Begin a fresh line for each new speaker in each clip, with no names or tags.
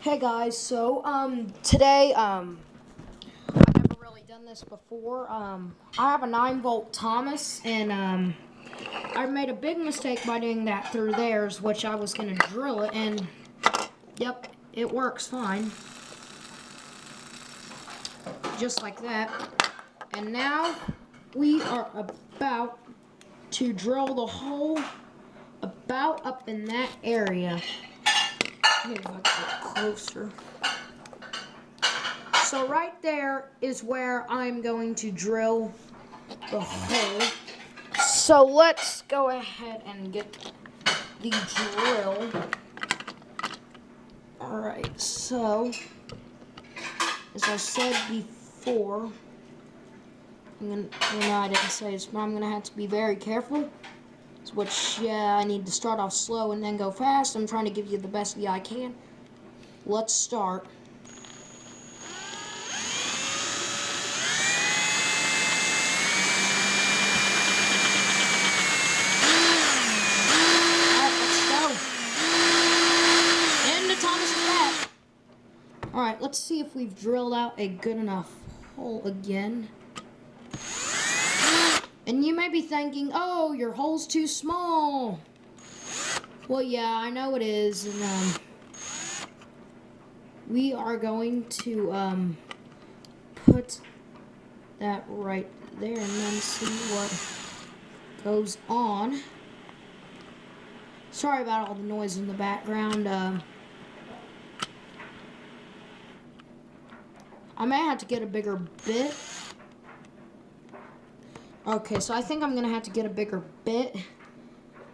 Hey guys, so today I've never really done this before. I have a 9-volt Thomas, and I made a big mistake by doing that through theirs, which I was gonna drill it, and yep, it works fine, just like that. And now we are about to drill the hole about up in that area. Maybe if I get closer. So right there is where I'm going to drill the hole. So let's go ahead and get the drill. Alright, so as I said before, I didn't say this, but I'm gonna have to be very careful. Which, yeah, I need to start off slow and then go fast. I'm trying to give you the best view I can. Let's start. Alright, let's go. Into Thomas's back. Alright, let's see if we've drilled out a good enough hole again. And you may be thinking, oh, your hole's too small. Well, yeah, I know it is. And we are going to put that right there and then see what goes on. Sorry about all the noise in the background. I may have to get a bigger bit. Okay, so I think I'm gonna have to get a bigger bit.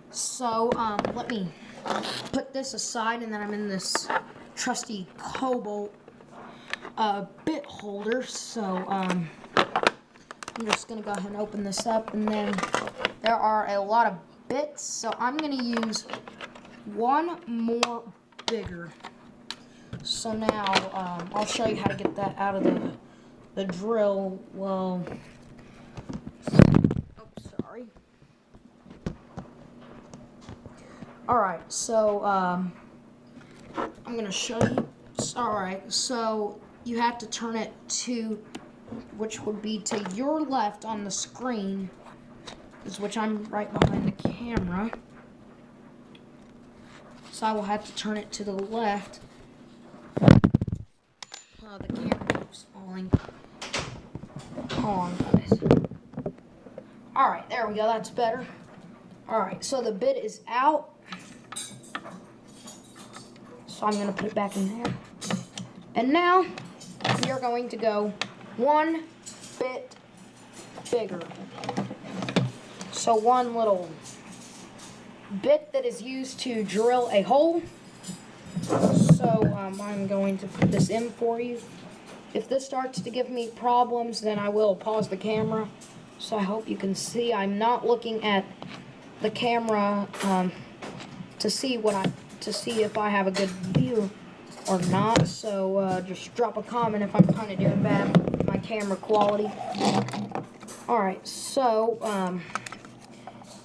So, let me put this aside, and then I'm in this trusty Cobalt bit holder. So, I'm just gonna go ahead and open this up, and then there are a lot of bits, so I'm gonna use one more bigger. So now, I'll show you how to get that out of the drill. Well, sorry. Alright, so, I'm gonna show you. Alright, so you have to turn it to, which would be to your left on the screen, which I'm right behind the camera. So I will have to turn it to the left. Oh, the camera keeps falling. Hold on, guys. Alright, there we go, that's better. Alright, so the bit is out. So I'm going to put it back in there. And now, we are going to go one bit bigger. So one little bit that is used to drill a hole. So I'm going to put this in for you. If this starts to give me problems, then I will pause the camera. So I hope you can see. I'm not looking at the camera to see if I have a good view or not. So just drop a comment if I'm kind of doing bad with my camera quality. Alright, so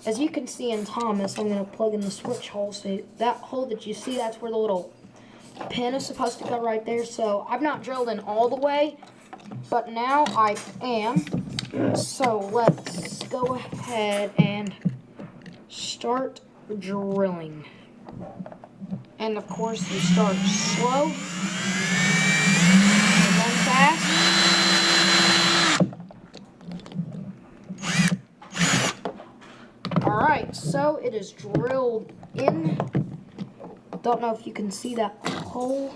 as you can see in Thomas, I'm going to plug in the switch hole. So that hole that you see, that's where the little pin is supposed to go right there. So I've not drilled in all the way, but now I am. So let's go ahead and start drilling. And of course, you start slow and then fast. Alright, so it is drilled in. Don't know if you can see that hole.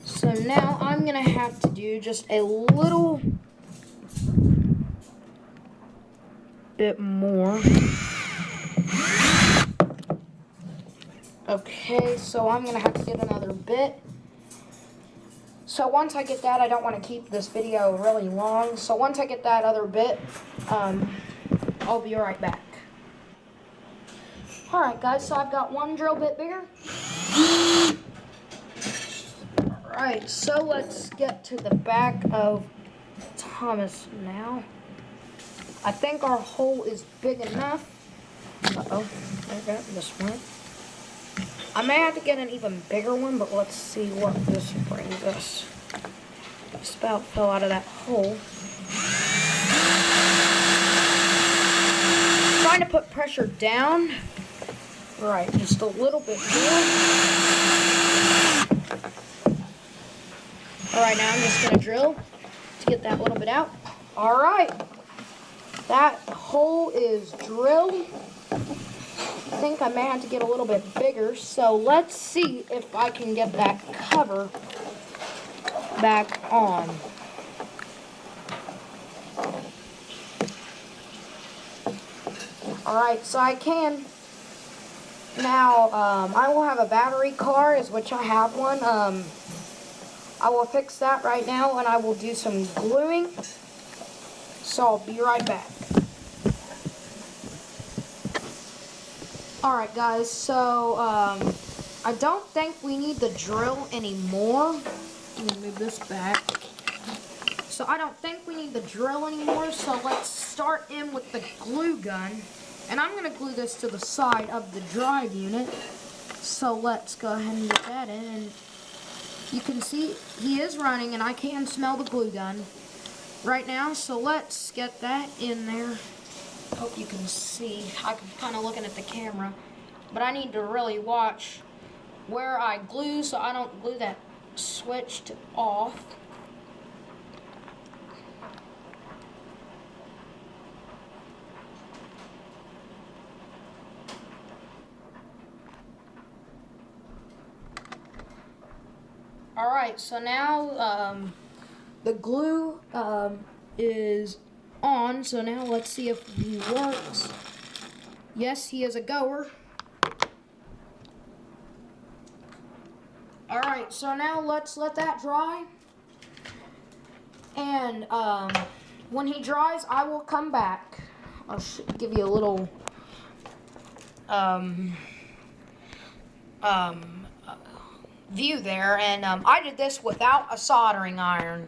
So now I'm going to have to do just a little bit more. Okay, so I'm going to have to get another bit. So once I get that, I don't want to keep this video really long. So once I get that other bit, I'll be right back. Alright guys, so I've got one drill bit bigger. Alright, so let's get to the back of Thomas now. I think our hole is big enough. Uh-oh, I got this one. I may have to get an even bigger one, but let's see what this brings us. Just about fell out of that hole. Trying to put pressure down. Right, just a little bit more. Alright, now I'm just going to drill to get that little bit out. Alright, that hole is drilled. I think I may have to get a little bit bigger, so let's see if I can get that cover back on. Alright, so I can. Now, I will have a battery car, which I have one. I will fix that right now, and I will do some gluing. So I'll be right back. Alright guys, so I don't think we need the drill anymore. Let me move this back. So I don't think we need the drill anymore, so let's start in with the glue gun. And I'm going to glue this to the side of the drive unit. So let's go ahead and get that in. And you can see he is running, and I can smell the glue gun right now. So let's get that in there. Hope you can see. I'm kind of looking at the camera, but I need to really watch where I glue so I don't glue that switched off. Alright, so now the glue is on, so now let's see if he works. Yes, he is a goer. Alright, so now let's let that dry. And when he dries, I will come back. I'll give you a little view there. And I did this without a soldering iron.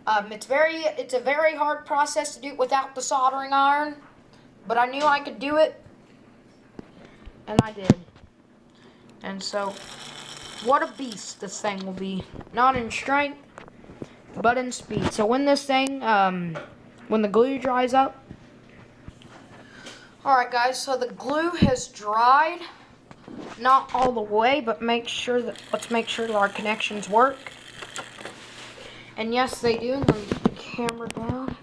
It's a very hard process to do it without the soldering iron, but I knew I could do it, and I did. And so, what a beast this thing will be. Not in strength, but in speed. So when this thing, when the glue dries up. Alright guys, so the glue has dried. Not all the way, but let's make sure that our connections work. And yes, they do. Let me put the camera down.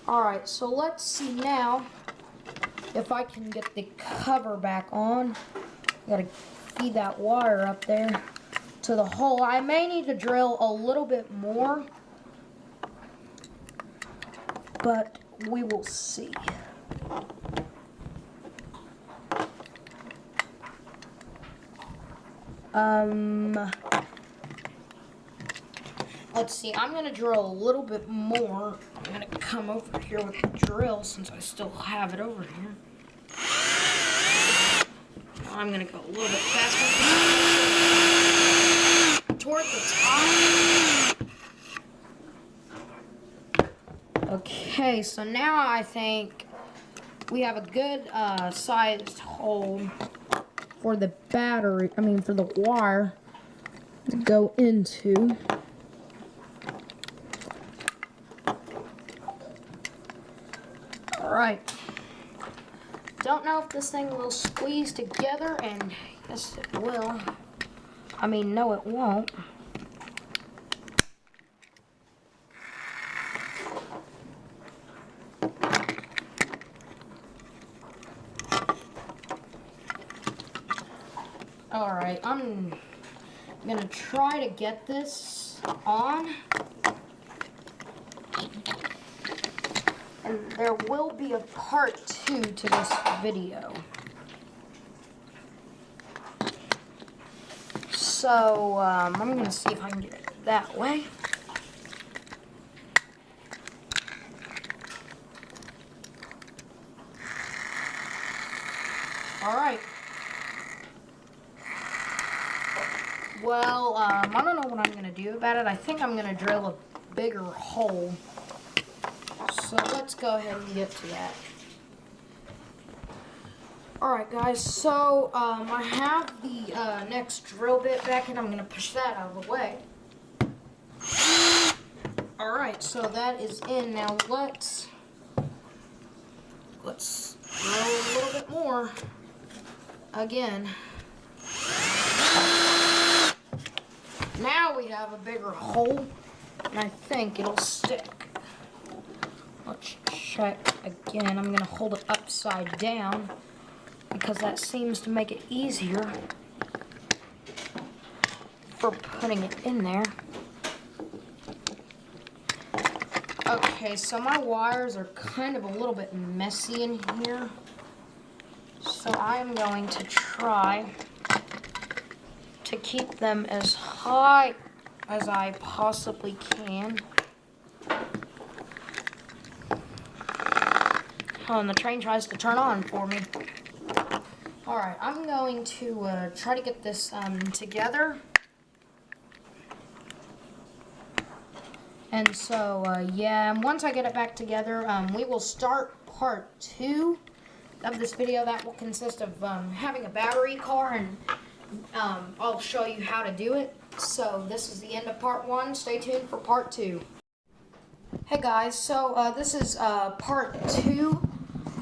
Alright, so let's see now if I can get the cover back on. Gotta feed that wire up there to the hole. I may need to drill a little bit more, but we will see. Let's see, I'm going to drill a little bit more. I'm going to come over here with the drill since I still have it over here. I'm going to go a little bit faster toward the top. Okay, so now I think we have a good sized hole for the battery, for the wire to go into. Alright. Don't know if this thing will squeeze together, and yes it will. No it won't. Alright, I'm gonna try to get this on. And there will be a part 2 to this video. So, I'm gonna see if I can get it that way. Alright. Well, I don't know what I'm going to do about it. I think I'm going to drill a bigger hole. So let's go ahead and get to that. Alright guys, so I have the next drill bit back and I'm going to push that out of the way. Alright, so that is in. Now let's drill a little bit more again. Now we have a bigger hole and I think it'll stick. Let's check again. I'm going to hold it upside down because that seems to make it easier for putting it in there. Okay, so my wires are kind of a little bit messy in here. So I'm going to try to keep them as high as I possibly can. Oh, and the train tries to turn on for me. Alright, I'm going to try to get this together. And so, yeah, once I get it back together, we will start part 2 of this video. That will consist of having a battery car, and I'll show you how to do it. So this is the end of part 1. Stay tuned for part 2. Hey guys, so this is part 2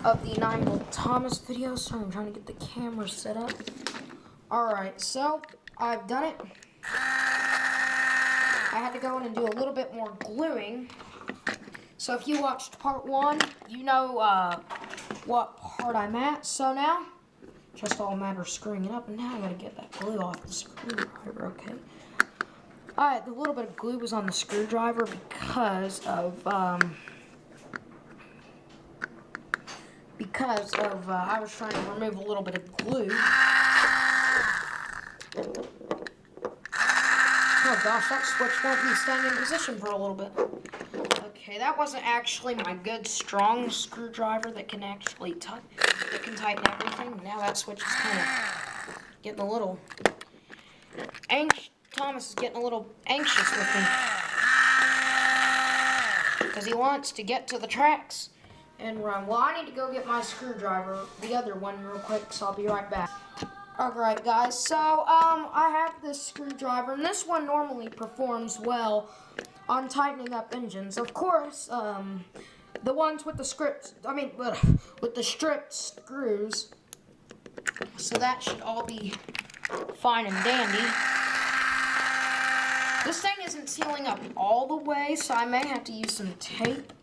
of the 9-volt Thomas video. Sorry, I'm trying to get the camera set up. Alright, so I've done it. I had to go in and do a little bit more gluing. So if you watched part 1, you know what part I'm at. So now, just all a matter of screwing it up. And now I gotta get that glue off the screwdriver, okay? Alright, the little bit of glue was on the screwdriver because of I was trying to remove a little bit of glue. Oh gosh, that switch won't be staying in position for a little bit. Okay, that wasn't actually my good strong screwdriver that can actually tighten everything. Now that switch is kind of getting a little anxious. Thomas is getting a little anxious with me because he wants to get to the tracks and run. Well, I need to go get my screwdriver, the other one, real quick, so I'll be right back. Alright guys, so I have this screwdriver, and this one normally performs well on tightening up engines. Of course, the ones with the with the stripped screws, so that should all be fine and dandy. This thing isn't sealing up all the way, so I may have to use some tape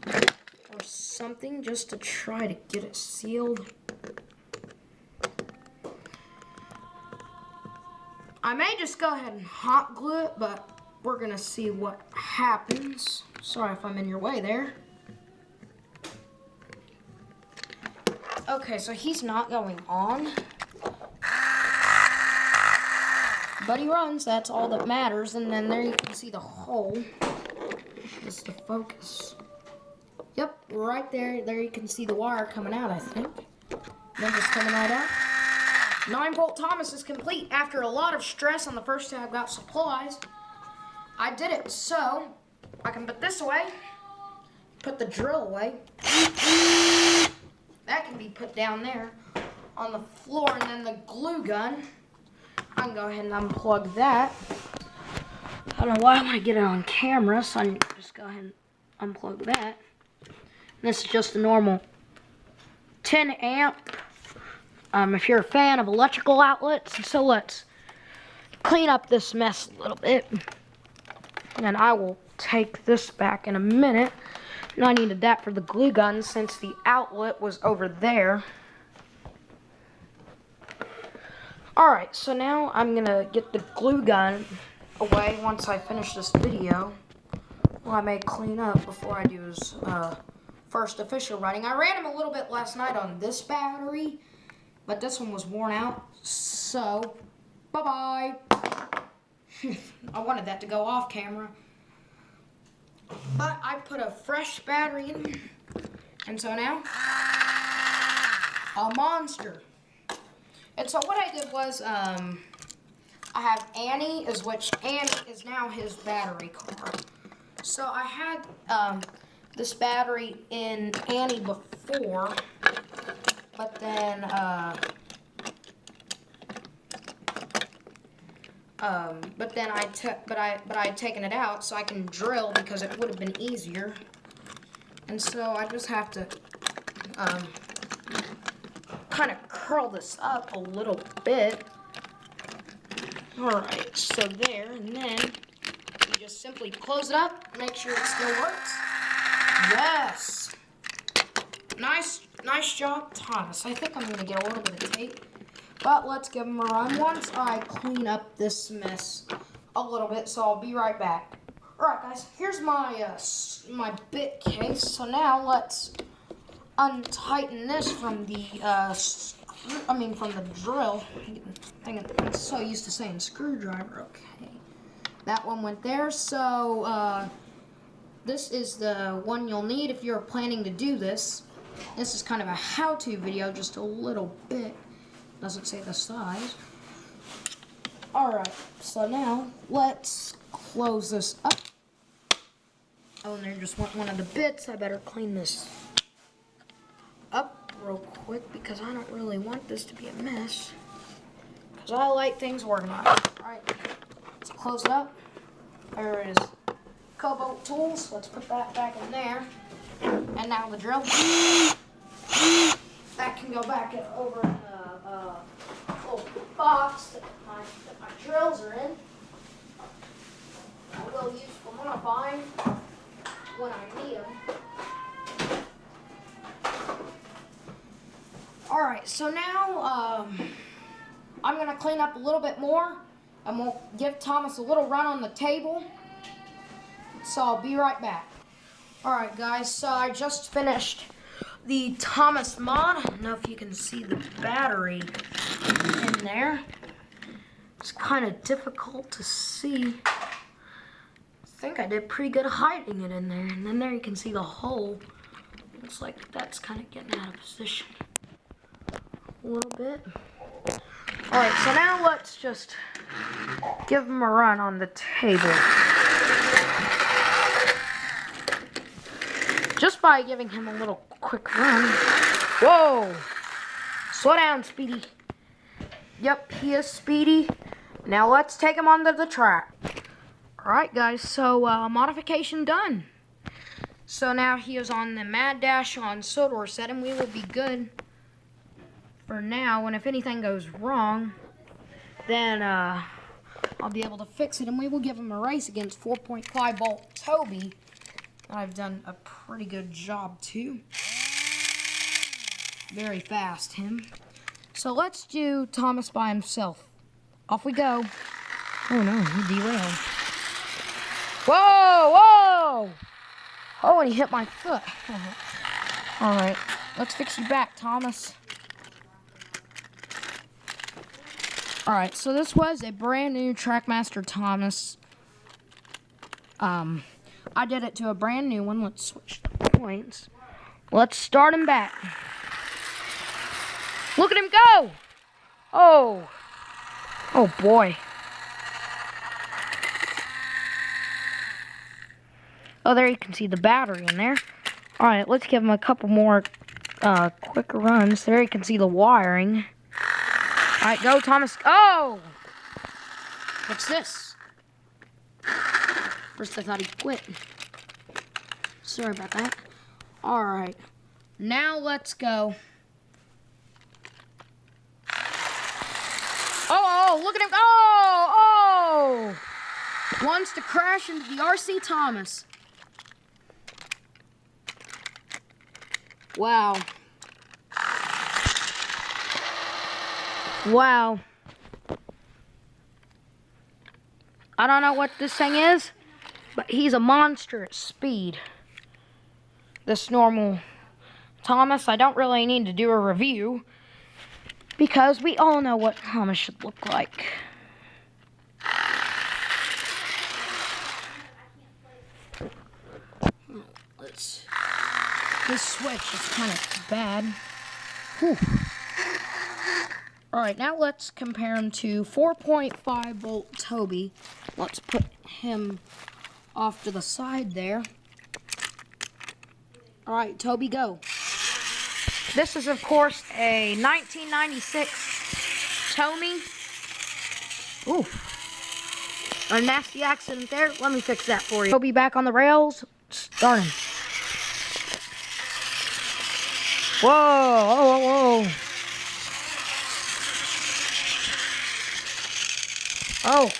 or something just to try to get it sealed. I may just go ahead and hot glue it, but we're gonna see what happens. Sorry if I'm in your way there. Okay, so he's not going on. But he runs, that's all that matters. And then there you can see the hole. Just to focus. Yep, right there. There you can see the wire coming out, I think. Then just coming right out. 9-volt Thomas is complete. After a lot of stress on the first day I got supplies, I did it. So, I can put this away. Put the drill away. That can be put down there on the floor. And then the glue gun, I can go ahead and unplug that. I don't know why I want to get it on camera, so I can just go ahead and unplug that. And this is just a normal 10 amp. If you're a fan of electrical outlets. So let's clean up this mess a little bit. And I will take this back in a minute. And I needed that for the glue gun since the outlet was over there. Alright, so now I'm going to get the glue gun away once I finish this video. Well, I may clean up before I do his first official running. I ran him a little bit last night on this battery, but this one was worn out, so bye-bye. I wanted that to go off camera, but I put a fresh battery in, and so now, a monster. And so what I did was, I have Annie, which Annie is now his battery car. So I had this battery in Annie before, but then, I'd taken it out so I can drill because it would have been easier. And so I just have to kind of curl this up a little bit. Alright, so there, and then you just simply close it up, make sure it still works. Yes! Nice job, Thomas. I think I'm going to get a little bit of tape, but let's give him a run once I clean up this mess a little bit, so I'll be right back. Alright guys, here's my my bit case. So now let's untighten this from the from the drill. I'm so used to saying screwdriver. Okay, that one went there. So this is the one you'll need if you're planning to do this. This is kind of a how-to video, just a little bit. Doesn't say the size. Alright, so now let's close this up. Oh, and there just went one of the bits. I better clean this up real quick because I don't really want this to be a mess. Because I like things organized. Alright, let's close it up. There is Cobalt tools. Let's put that back in there. And now the drill. That can go back over in the little box that my drills are in. I will use for modifying when I need them. Alright, so now I'm going to clean up a little bit more and we'll give Thomas a little run on the table. So I'll be right back. Alright guys, so I just finished the Thomas mod. I don't know if you can see the battery in there. It's kind of difficult to see. I think I did pretty good hiding it in there. And then there you can see the hole. Looks like that's kind of getting out of position a little bit. Alright, so now let's just give him a run on the table. Just by giving him a little quick run. Whoa! Slow down, Speedy. Yep, he is speedy. Now let's take him onto the track. Alright guys, so modification done. So now he is on the Mad Dash on Sodor set, and we will be good for now. And if anything goes wrong, then I'll be able to fix it, and we will give him a race against 4.5 volt Toby. I've done a pretty good job too. Very fast, him. So let's do Thomas by himself. Off we go. Oh no, he derailed. Whoa, whoa! Oh, and he hit my foot. Alright, let's fix you back, Thomas. Alright, so this was a brand new Trackmaster Thomas. I did it to a brand new one. Let's switch the points. Let's start him back. Look at him go! Oh! Oh boy. Oh, there you can see the battery in there. Alright, let's give him a couple more quick runs. There you can see the wiring. Alright, go Thomas. Oh! What's this? First I thought he quit. Sorry about that. Alright. Now let's go. Oh, look at him. Oh! Wants to crash into the RC Thomas. Wow. Wow. I don't know what this thing is, but he's a monster at speed. This normal Thomas, I don't really need to do a review because we all know what Thomas should look like. This switch is kind of bad. Whew. Alright, now let's compare him to 4.5 volt Toby. Let's put him off to the side there. Alright, Toby, go. This is, of course, a 1996 Tommy. Ooh. A nasty accident there. Let me fix that for you. We'll be back on the rails. Starting. Whoa, whoa, whoa, whoa. Oh.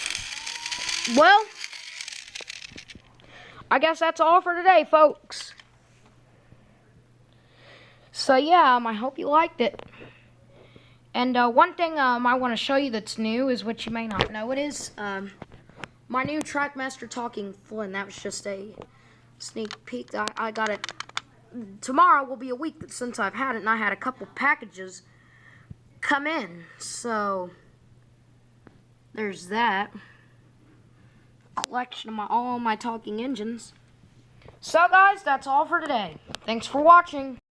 Well, I guess that's all for today, folks. So, yeah, I hope you liked it. And one thing I want to show you that's new is what you may not know. It is my new Trackmaster talking Flynn. That was just a sneak peek. I got it. Tomorrow will be a week since I've had it, and I had a couple packages come in. So, there's that. Collection of all my talking engines. So, guys, that's all for today. Thanks for watching.